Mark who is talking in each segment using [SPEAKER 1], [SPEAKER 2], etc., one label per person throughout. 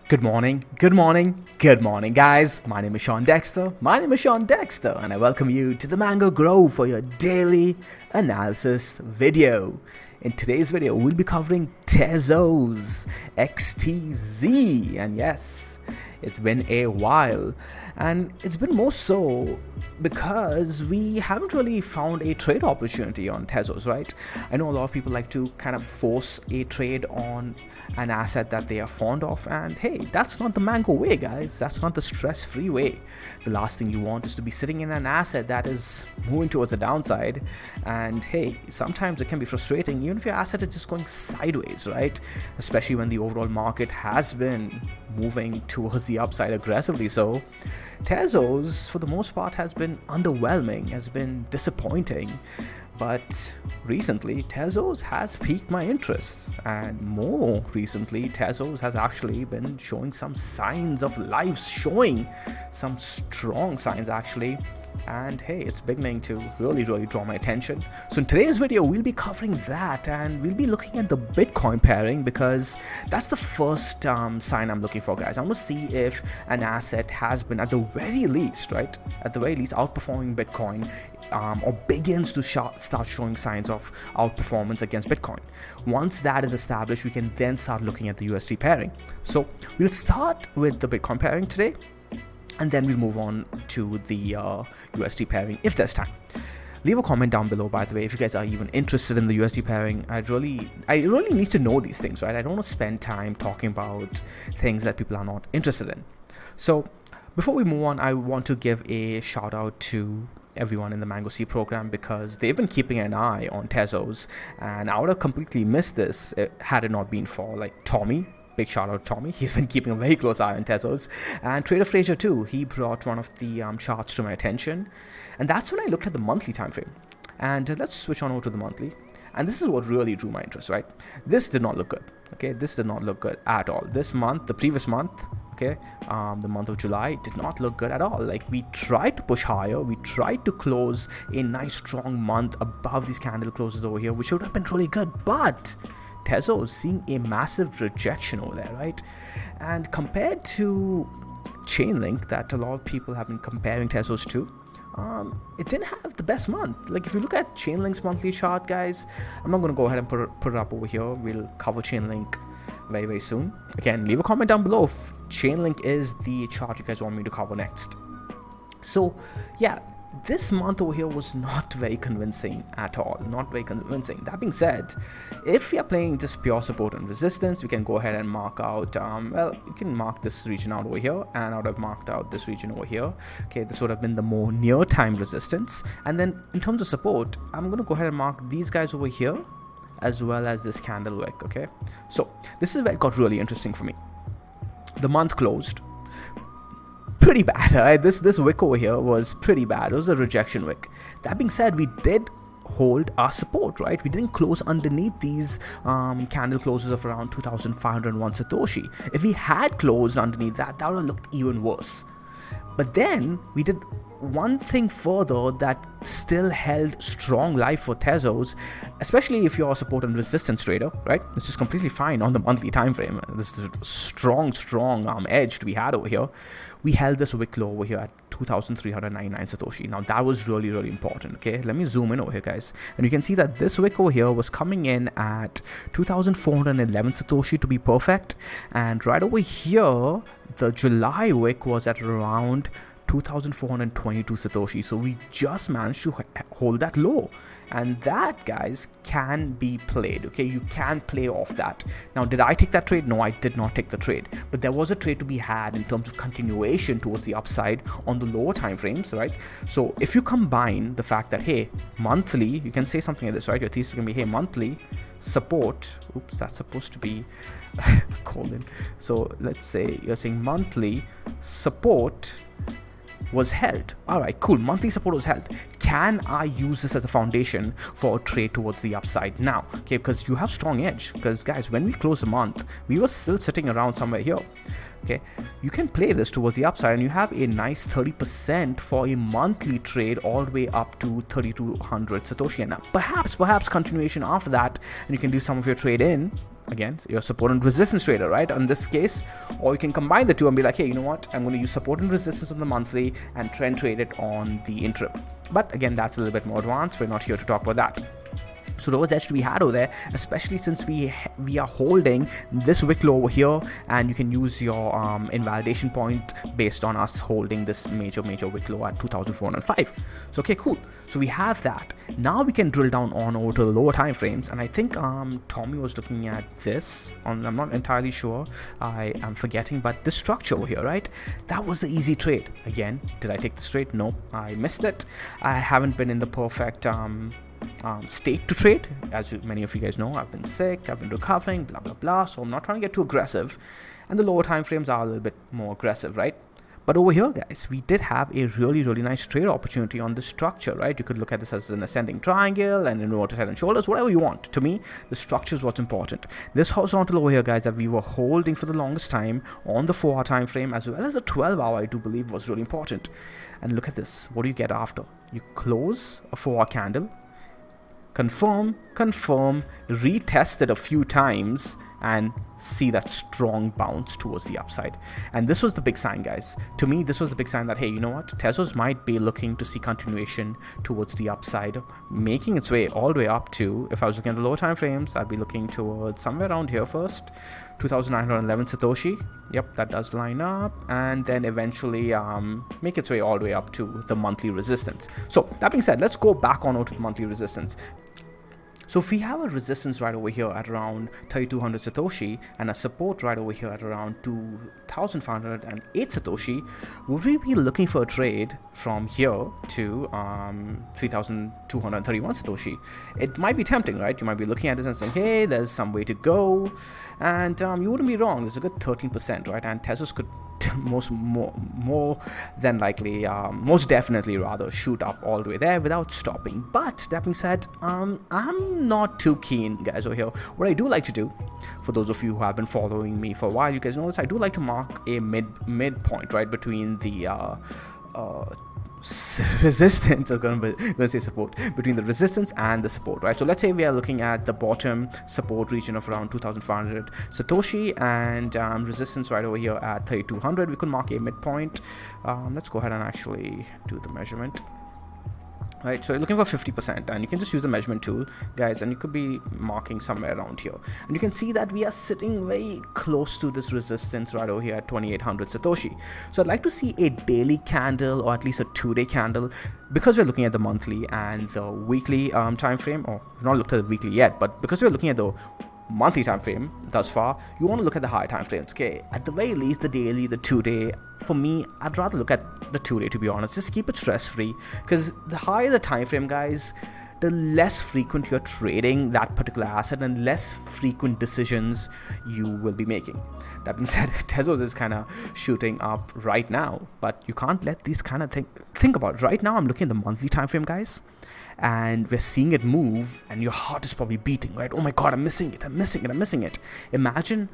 [SPEAKER 1] Good morning, good morning, good morning, guys. My name is Sean Dexter. And I welcome you to the Mango Grove for your daily analysis video. In today's video, we'll be covering Tezos, XTZ, and yes, it's been a while, and it's been more so because we haven't really found a trade opportunity on Tezos, right? I know a lot of people like to kind of force a trade on an asset that they are fond of, and hey, that's not the Mango way, guys. That's not the stress-free way. The last thing you want is to be sitting in an asset that is moving towards the downside, and hey, sometimes it can be frustrating even if your asset is just going sideways, right? Especially when the overall market has been moving towards the upside aggressively. So Tezos, for the most part, has been underwhelming, has been disappointing. But recently, Tezos has piqued my interest, and more recently, Tezos has actually been showing some signs of life, showing some strong signs actually. And hey, it's beginning to really draw my attention. So in today's video, we'll be covering that, and we'll be looking at the Bitcoin pairing, because that's the first sign I'm looking for, guys. I want to see if an asset has been, at the very least, right, at the very least, outperforming Bitcoin, or begins to start showing signs of outperformance against Bitcoin. Once that is established, we can then start looking at the USD pairing. So we'll start with the Bitcoin pairing today, and then we'll move on to the USD pairing if there's time. Leave a comment down below, by the way, if you guys are even interested in the USD pairing. I really need to know these things, right? I don't want to spend time talking about things that people are not interested in. So before we move on, I want to give a shout out to everyone in the Mango C program, because they've been keeping an eye on Tezos, and I would have completely missed this had it not been for like Tommy. Big shout out to Tommy. He's been keeping a very close eye on Tezos. And Trader Fraser too. He brought one of the charts to my attention. And that's when I looked at the monthly time frame. And let's switch on over to the monthly. And this is what really drew my interest, right? This did not look good. Okay, this did not look good at all. This month, the previous month, okay, the month of July, did not look good at all. Like, we tried to push higher. We tried to close a nice strong month above these candle closes over here, which would have been really good. But Tezos seeing a massive rejection over there, right? And compared to Chainlink, that a lot of people have been comparing Tezos to, it didn't have the best month. Like, if you look at Chainlink's monthly chart, guys, I'm not going to go ahead and put it up over here. We'll cover Chainlink very soon. Again, leave a comment down below if Chainlink is the chart you guys want me to cover next. So yeah, this month over here was not very convincing at all. Not very convincing. That being said, if we are playing just pure support and resistance, we can go ahead and mark out, well, you can mark this region out over here, and I would have marked out this region over here. Okay, this would have been the more near time resistance. And then in terms of support, I'm going to go ahead and mark these guys over here, as well as this candle wick. Okay, so this is where it got really interesting for me. The month closed pretty bad, right? This wick over here was pretty bad. It was a rejection wick. That being said, we did hold our support, right? We didn't close underneath these candle closes of around 2,501 Satoshi. If we had closed underneath that, that would have looked even worse. But then we did one thing further that still held strong life for Tezos, especially if you're a support and resistance trader, right? This is completely fine on the monthly time frame. This is a strong edge to be had over here. We held this wick low over here at 2,399 Satoshi. Now that was really important. Okay, let me zoom in over here, guys, and you can see that this wick over here was coming in at 2,411 Satoshi to be perfect, and right over here the July wick was at around 2,422 Satoshi. So we just managed to hold that low, and that, guys, can be played. Okay, you can play off that. Now, did I take that trade? No, I did not take the trade, but there was a trade to be had in terms of continuation towards the upside on the lower time frames, right? So if you combine the fact that, hey, monthly, you can say something like this, right? Your thesis can be, hey, monthly support, oops, that's supposed to be colon. So let's say you're saying monthly support was held. All right, cool. Monthly support was held. Can I use this as a foundation for a trade towards the upside now? Okay, because you have strong edge. Because, guys, when we closed the month, we were still sitting around somewhere here. Okay, you can play this towards the upside, and you have a nice 30% for a monthly trade all the way up to 3,200 Satoshi, and perhaps continuation after that, and you can do some of your trade in again, your support and resistance trader, right? In this case, or you can combine the two and be like, hey, you know what? I'm going to use support and resistance on the monthly and trend trade it on the interim. But again, that's a little bit more advanced. We're not here to talk about that. So those edge to be had over there, especially since we are holding this wick low over here, and you can use your invalidation point based on us holding this major wick low at 2,405. So okay, cool. So we have that. Now we can drill down on over to the lower time frames, and I think Tommy was looking at this. I'm not entirely sure. I am forgetting, but this structure over here, right? That was the easy trade. Again, did I take this trade? No, I missed it. I haven't been in the perfect state to trade. As many of you guys know, I've been sick, I've been recovering, blah blah blah, so I'm not trying to get too aggressive, and the lower time frames are a little bit more aggressive, right? But over here, guys, we did have a really nice trade opportunity on this structure, right? You could look at this as an ascending triangle and inverted head and shoulders, whatever you want. To me, the structure is what's important. This horizontal over here, guys, that we were holding for the longest time on the 4-hour time frame, as well as the 12-hour, I do believe was really important. And look at this. What do you get after? You close a 4-hour candle, confirm, retest it a few times, and see that strong bounce towards the upside. And this was the big sign, guys. To me, this was the big sign that, hey, you know what? Tezos might be looking to see continuation towards the upside, making its way all the way up to, if I was looking at the lower time frames, I'd be looking towards somewhere around here first, 2,911 Satoshi. Yep, that does line up, and then eventually make its way all the way up to the monthly resistance. So that being said, let's go back on over to the monthly resistance. So if we have a resistance right over here at around 3,200 Satoshi and a support right over here at around 2,508 Satoshi, would we be looking for a trade from here to 3,231 Satoshi? It might be tempting, right? You might be looking at this and saying, hey, there's some way to go, and you wouldn't be wrong. There's a good 13%, right? And Tezos could more than likely, most definitely rather, shoot up all the way there without stopping. But that being said, I'm not too keen, guys, over here. What I do like to do, for those of you who have been following me for a while, you guys know this, I do like to mark a midpoint, right, between the resistance, I'm gonna say support, between the resistance and the support, right? So let's say we are looking at the bottom support region of around 2,500 Satoshi and resistance right over here at 3,200. We could mark a midpoint. Let's go ahead and actually do the measurement. Right, so you're looking for 50%, and you can just use the measurement tool, guys, and you could be marking somewhere around here, and you can see that we are sitting very close to this resistance right over here at 2,800 Satoshi. So I'd like to see a daily candle, or at least a 2-day candle, because we're looking at the monthly and the weekly time frame, or we've not looked at the weekly yet, but because we're looking at the monthly time frame thus far, you want to look at the high time frames. Okay, at the very least, the daily, the 2-day. For me, I'd rather look at the 2-day, to be honest. Just keep it stress free, because the higher the time frame, guys, the less frequent you're trading that particular asset and less frequent decisions you will be making. That being said, Tezos is kind of shooting up right now, but you can't let these kind of think about it. Right now, I'm looking at the monthly time frame, guys, and we're seeing it move, and your heart is probably beating, right? Oh my god, I'm missing it. Imagine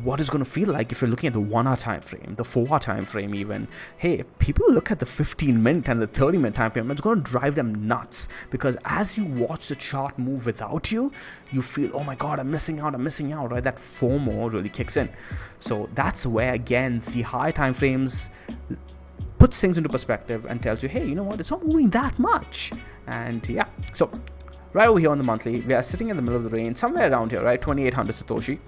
[SPEAKER 1] what it's going to feel like if you're looking at the 1-hour time frame, the 4-hour time frame even. Hey, people look at the 15-minute and the 30-minute time frame, it's going to drive them nuts, because as you watch the chart move without you, you feel, oh my god, I'm missing out, right? That FOMO really kicks in. So that's where, again, the high time frames puts things into perspective and tells you, hey, you know what, it's not moving that much. And yeah, so right over here on the monthly, we are sitting in the middle of the range, somewhere around here, right? 2,800 Satoshi.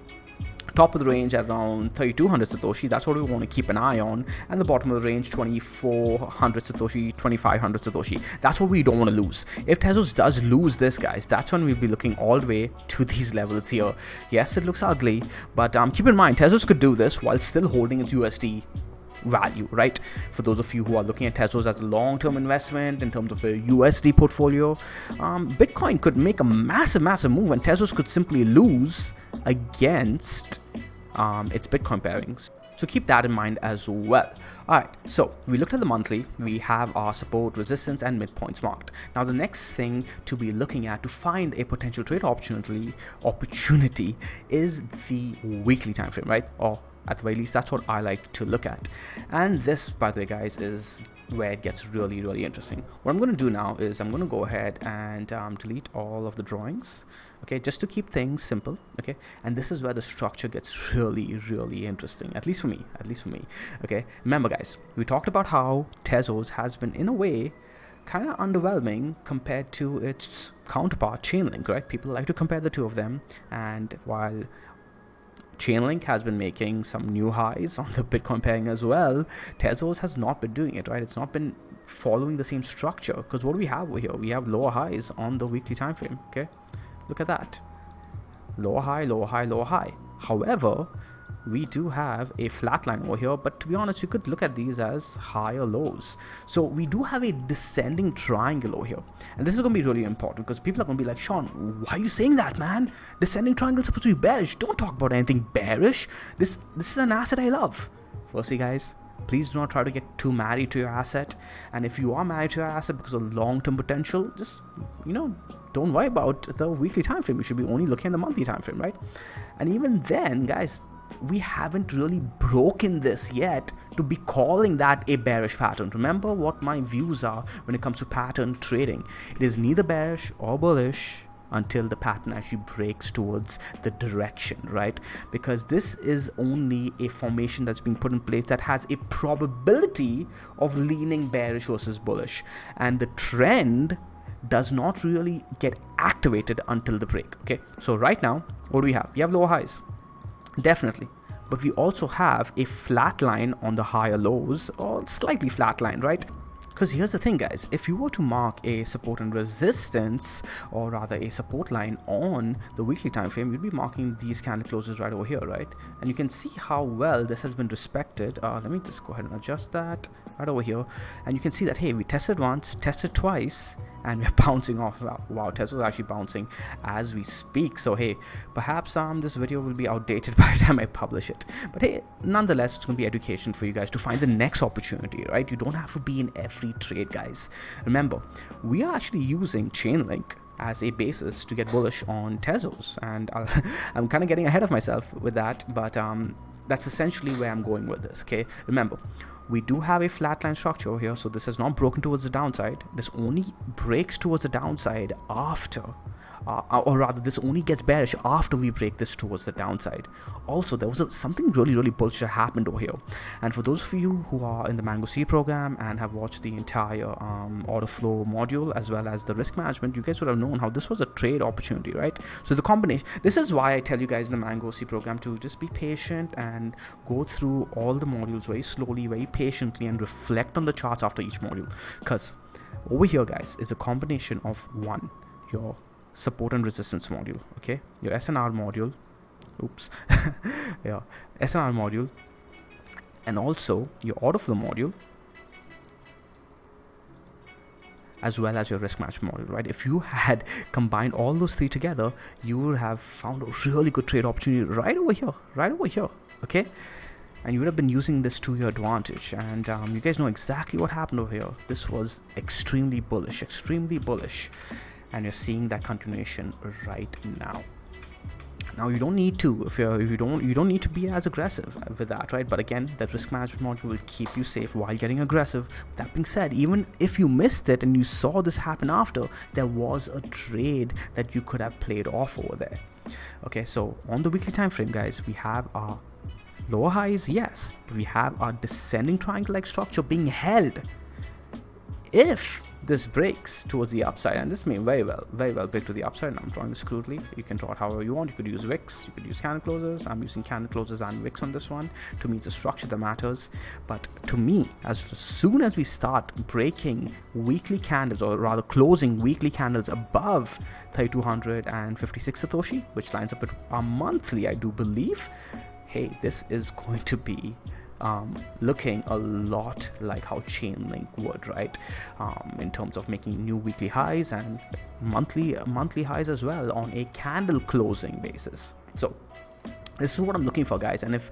[SPEAKER 1] Top of the range at around 3,200 Satoshi. That's what we want to keep an eye on. And the bottom of the range, 2,400 Satoshi, 2,500 Satoshi. That's what we don't want to lose. If Tezos does lose this, guys, that's when we'll be looking all the way to these levels here. Yes, it looks ugly, but keep in mind, Tezos could do this while still holding its USD value, right? For those of you who are looking at Tezos as a long-term investment in terms of a USD portfolio, Bitcoin could make a massive move, and Tezos could simply lose against its Bitcoin pairings. So keep that in mind as well. Alright, so we looked at the monthly, we have our support, resistance, and midpoints marked. Now the next thing to be looking at to find a potential trade opportunity is the weekly time frame, right? Or at the very least, that's what I like to look at. And this, by the way, guys, is where it gets really interesting. What I'm going to do now is I'm going to go ahead and delete all of the drawings, okay, just to keep things simple, okay. And this is where the structure gets really interesting, at least for me, okay. Remember guys, we talked about how Tezos has been in a way kind of underwhelming compared to its counterpart Chainlink, right? People like to compare the two of them, and while Chainlink has been making some new highs on the Bitcoin pairing as well, Tezos has not been doing it, right? It's not been following the same structure, because what do we have over here? We have lower highs on the weekly time frame, okay? Look at that. Lower high, lower high, lower high. However, we do have a flat line over here, but to be honest, you could look at these as higher lows. So we do have a descending triangle over here, and this is going to be really important, because people are going to be like, Sean, why are you saying that, man? Descending triangle is supposed to be bearish. Don't talk about anything bearish. This is an asset I love. Firstly guys, please do not try to get too married to your asset, and if you are married to your asset because of long-term potential, just, you know, don't worry about the weekly time frame. You should be only looking at the monthly time frame, right? And even then guys, we haven't really broken this yet to be calling that a bearish pattern. Remember what my views are when it comes to pattern trading. It is neither bearish or bullish until the pattern actually breaks towards the direction, right? Because this is only a formation that's being put in place that has a probability of leaning bearish versus bullish, and the trend does not really get activated until the break, okay? So right now, what do we have? We have lower highs, definitely, but we also have a flat line on the higher lows, or slightly flat line, right? Because here's the thing guys, if you were to mark a support and resistance, or rather a support line on the weekly time frame, you'd be marking these candle closes right over here, right? And you can see how well this has been respected. Let me just go ahead and adjust that right over here, and you can see that, hey, we tested once, tested twice, and we're bouncing off. Wow, Tesla is actually bouncing as we speak. So hey, perhaps this video will be outdated by the time I publish it, but hey, nonetheless, it's going to be education for you guys to find the next opportunity, right? You don't have to be in every trade, guys. Remember, we are actually using Chainlink as a basis to get bullish on Tezos, and I'm kind of getting ahead of myself with that, but that's essentially where I'm going with this, okay? Remember, we do have a flatline structure over here, so this has not broken towards the downside. This only breaks towards the downside after, or rather, this only gets bearish after we break this towards the downside. Also, there was something really bullish that happened over here, and for those of you who are in the Mango C program and have watched the entire order flow module as well as the risk management, you guys would have known how this was a trade opportunity, right? So the combination, this is why I tell you guys in the Mango C program to just be patient and go through all the modules very slowly, very patiently, and reflect on the charts after each module, because over here guys is a combination of one, your support and resistance module, okay, your SNR module, oops, yeah, SNR module, and also your order flow module, as well as your risk management module, right? If you had combined all those three together, you would have found a really good trade opportunity right over here, okay? And you would have been using this to your advantage, and you guys know exactly what happened over here. This was extremely bullish, and you're seeing that continuation right now. Now you don't need to, you don't need to be as aggressive with that, right? But again, that risk management module will keep you safe while getting aggressive. With that being said, even if you missed it and you saw this happen after, there was a trade that you could have played off over there. Okay, so on the weekly time frame, guys, we have our lower highs, yes, but we have our descending triangle-like structure being held. If this breaks towards the upside, and this may very well break to the upside, and I'm drawing this crudely, you can draw it however you want. You could use wicks, you could use candle closes. I'm using candle closes and wicks on this one. To me, it's the structure that matters, but to me, as soon as we start breaking weekly candles, or rather closing weekly candles above 3256 Satoshi, which lines up with our monthly, I do believe, hey, this is going to be looking a lot like how Chainlink would, right? In terms of making new weekly highs and monthly highs as well on a candle closing basis. So this is what I'm looking for, guys. And if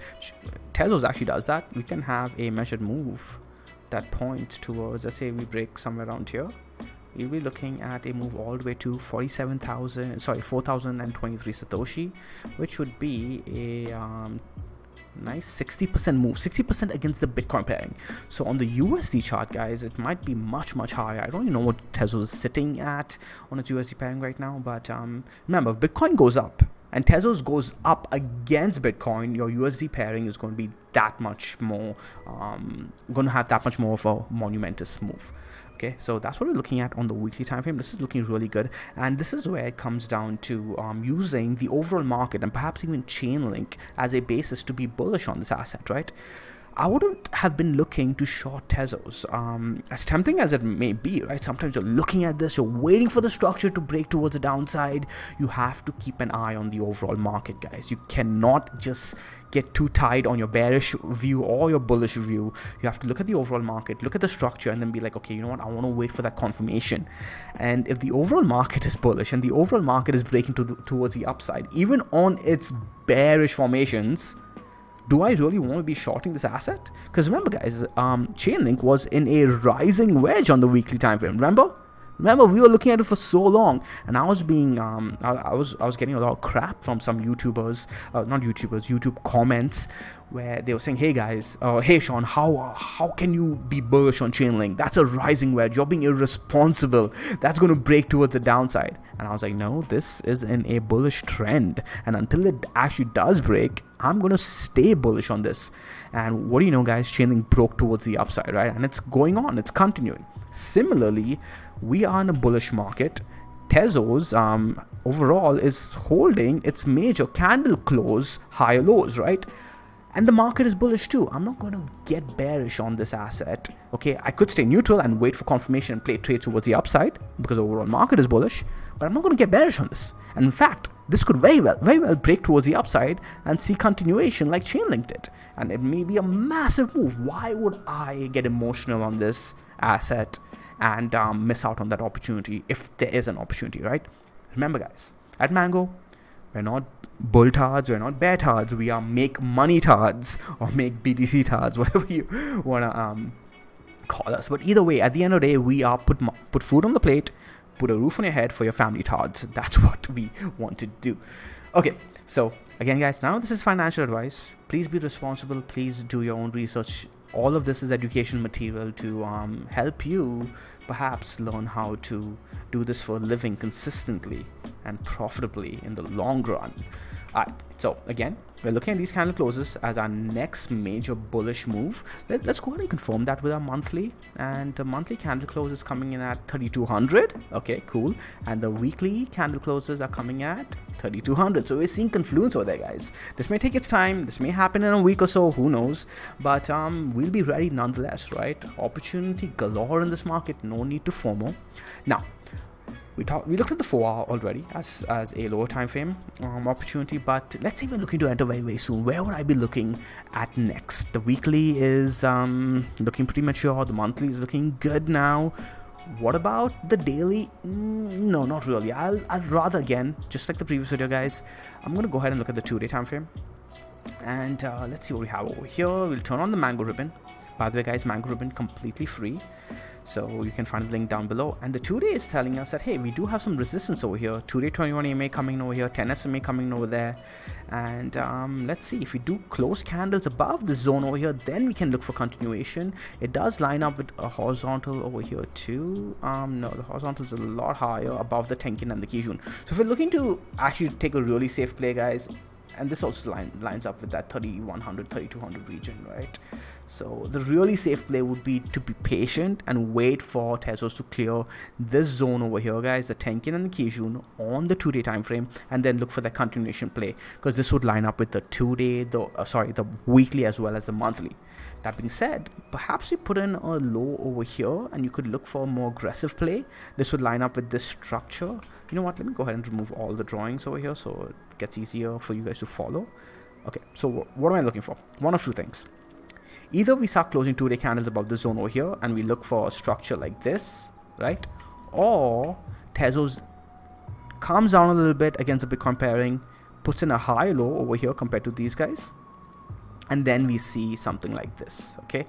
[SPEAKER 1] Tezos actually does that, we can have a measured move that points towards, let's say we break somewhere around here, we'll be looking at a move all the way to 4023 Satoshi, which would be a Nice 60% move, 60% against the Bitcoin pairing. So on the USD chart, guys, it might be much higher. I don't even know what Tezos is sitting at on its USD pairing right now, but remember, if Bitcoin goes up and Tezos goes up against Bitcoin, your USD pairing is going to be that much more, going to have that much more of a monumentous move. Okay, so that's what we're looking at on the weekly time frame. This is looking really good, and this is where it comes down to using the overall market and perhaps even Chainlink as a basis to be bullish on this asset, right? I wouldn't have been looking to short Tezos, as tempting as it may be, right? Sometimes you're looking at this, you're waiting for the structure to break towards the downside. You have to keep an eye on the overall market, guys. You cannot just get too tied on your bearish view or your bullish view. You have to look at the overall market, look at the structure, and then be like, okay, you know what? I want to wait for that confirmation. And if the overall market is bullish and the overall market is breaking towards the upside, even on its bearish formations, do I really want to be shorting this asset? Because remember, guys, Chainlink was in a rising wedge on the weekly time frame. Remember, we were looking at it for so long, and I was being, I was getting a lot of crap from some YouTubers, not YouTubers, YouTube comments, where they were saying, "Hey guys, hey Sean, how can you be bullish on Chainlink? That's a rising wedge. You're being irresponsible. That's going to break towards the downside." And I was like, no, this is in a bullish trend, and until it actually does break, I'm going to stay bullish on this. And what do you know, guys? Chainlink broke towards the upside, right? And it's going on. It's continuing. Similarly, we are in a bullish market. Tezos overall is holding its major candle close higher lows, right? And the market is bullish too. I'm not going to get bearish on this asset. Okay, I could stay neutral and wait for confirmation and play trades towards the upside because the overall market is bullish, but I'm not going to get bearish on this. And in fact, this could very well break towards the upside and see continuation like Chainlink did. And it may be a massive move. Why would I get emotional on this asset and miss out on that opportunity if there is an opportunity, right? Remember, guys, at Mango, we're not bull tards, we're not bear tards, we are make money tards or make BTC tards, whatever you want to call us. But either way, at the end of the day, we are put food on the plate, put a roof on your head for your family tards. That's what we want to do. Okay, so again, guys, none of this is financial advice. Please be responsible. Please do your own research. All of this is education material to help you perhaps learn how to do this for a living consistently and profitably in the long run. Alright, so again, we're looking at these candle closes as our next major bullish move. Let's go ahead and confirm that with our monthly. And the monthly candle close is coming in at 3,200. Okay, cool. And the weekly candle closes are coming at 3,200. So we're seeing confluence over there, guys. This may take its time. This may happen in a week or so. Who knows? But we'll be ready nonetheless, right? Opportunity galore in this market. No need to FOMO. Now, we looked at the 4 hour already as a lower time frame opportunity, but let's say we're looking to enter very soon. Where would I be looking at next? The weekly is looking pretty mature. The monthly is looking good now. What about the daily? No, not really. I'd rather, again, just like the previous video, guys, I'm going to go ahead and look at the 2-day time frame. And let's see what we have over here. We'll turn on the Mango ribbon. By the way, guys, Mango ribbon completely free, so you can find the link down below. And the 2-day is telling us that, hey, we do have some resistance over here. 2-day 21 EMA coming over here, 10 SMA coming over there. And let's see, if we do close candles above this zone over here, then we can look for continuation. It does line up with a horizontal over here too. No, the horizontal is a lot higher above the Tenkin and the Kijun. So if we're looking to actually take a really safe play, guys, and this also lines up with that 3,100, 3,200 region, right? So the really safe play would be to be patient and wait for Tezos to clear this zone over here, guys, the Tenkin and the Kijun on the 2-day time frame, and then look for the continuation play, because this would line up with the 2-day, the weekly as well as the monthly. That being said, perhaps you put in a low over here and you could look for a more aggressive play. This would line up with this structure. You know what, let me go ahead and remove all the drawings over here so it gets easier for you guys to follow. Okay, so what am I looking for? One of two things. Either we start closing 2-day candles above the zone over here and we look for a structure like this, right? Or Tezos calms down a little bit against the Bitcoin pairing, puts in a high low over here compared to these guys, and then we see something like this. Okay,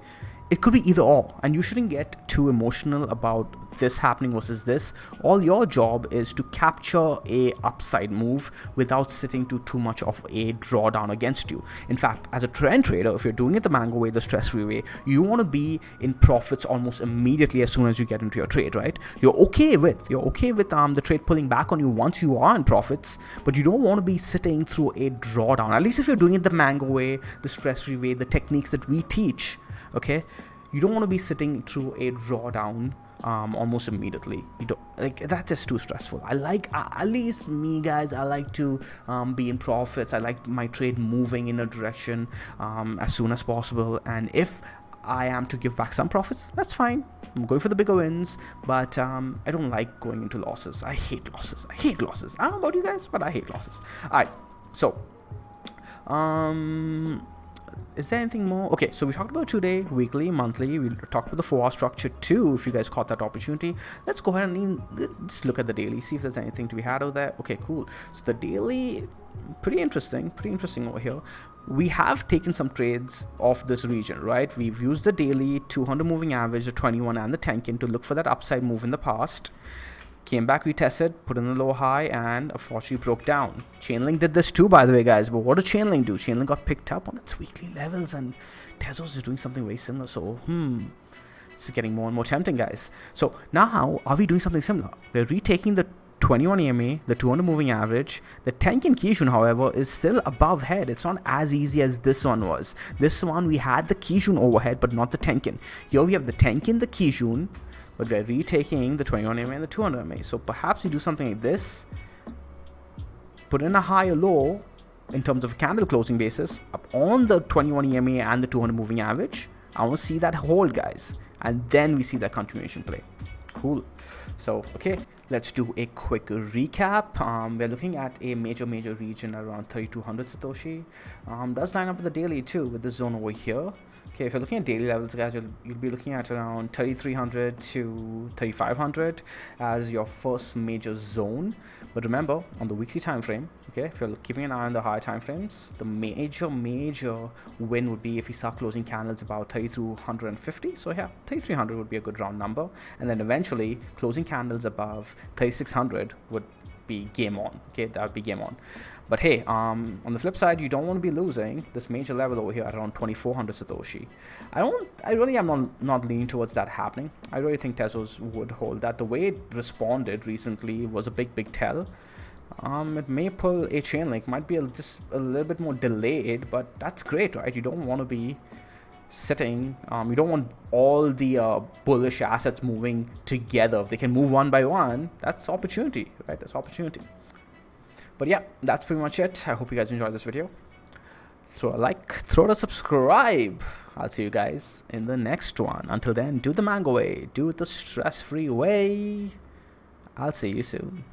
[SPEAKER 1] it could be either or, and you shouldn't get too emotional about this happening versus this. All your job is to capture a upside move without sitting to too much of a drawdown against you. In fact, as a trend trader, if you're doing it the mango way, the stress-free way, you want to be in profits almost immediately as soon as you get into your trade, right? You're okay with the trade pulling back on you once you are in profits, but you don't want to be sitting through a drawdown. At least if you're doing it the mango way, the stress-free way, the techniques that we teach, okay, you don't want to be sitting through a drawdown almost immediately. You don't like, that's just too stressful. I like, at least me, guys, I like to be in profits. I like my trade moving in a direction as soon as possible, and if I am to give back some profits, that's fine. I'm going for the bigger wins, but I don't like going into losses. I hate losses. I don't know about you guys, but I hate losses. All right, so is there anything more? Okay, so we talked about 2-day, weekly, monthly. We talked about the 4-hour structure too, if you guys caught that opportunity. Let's go ahead and just look at the daily, see if there's anything to be had over there. Okay, cool. So the daily, pretty interesting over here. We have taken some trades off this region, right? We've used the daily, 200 moving average, the 21 and the Tenkin to look for that upside move in the past. Came back, retested, put in a low high, and unfortunately broke down. Chainlink did this too, by the way, guys. But what did Chainlink do? Chainlink got picked up on its weekly levels, and Tezos is doing something very similar. So, it's getting more and more tempting, guys. So now, are we doing something similar? We're retaking the 21 EMA, the 200 moving average. The Tenkin Kijun, however, is still above head. It's not as easy as this one was. This one, we had the Kijun overhead, but not the Tenkin. Here we have the Tenkin, the Kijun, but we're retaking the 21 MA and the 200 MA. So perhaps you do something like this, put in a high or low in terms of a candle closing basis up on the 21 EMA and the 200 moving average. I want to see that hold, guys, and then we see that continuation play. Cool. So okay, let's do a quick recap. We're looking at a major region around 3200 Satoshi. Does line up with the daily too, with the zone over here. Okay, if you're looking at daily levels, guys, you'll be looking at around 3300 to 3500 as your first major zone. But remember, on the weekly time frame, okay, if you're keeping an eye on the higher time frames, the major win would be if we start closing candles about 3250. So yeah, 3300 would be a good round number, and then eventually closing candles above 3600 would be game on. Okay, that would be game on. But hey, on the flip side, you don't want to be losing this major level over here at around 2400 Satoshi. I really am not leaning towards that happening. I really think Tezos would hold that. The way it responded recently was a big tell. It may pull a chain link, might be just a little bit more delayed, but that's great, right? You don't want to be sitting, you don't want all the bullish assets moving together. If they can move one by one, that's opportunity, right? That's opportunity. But yeah, that's pretty much it. I hope you guys enjoyed this video. Throw a like, throw a subscribe. I'll see you guys in the next one. Until then, do the mango way, do it the stress-free way. I'll see you soon.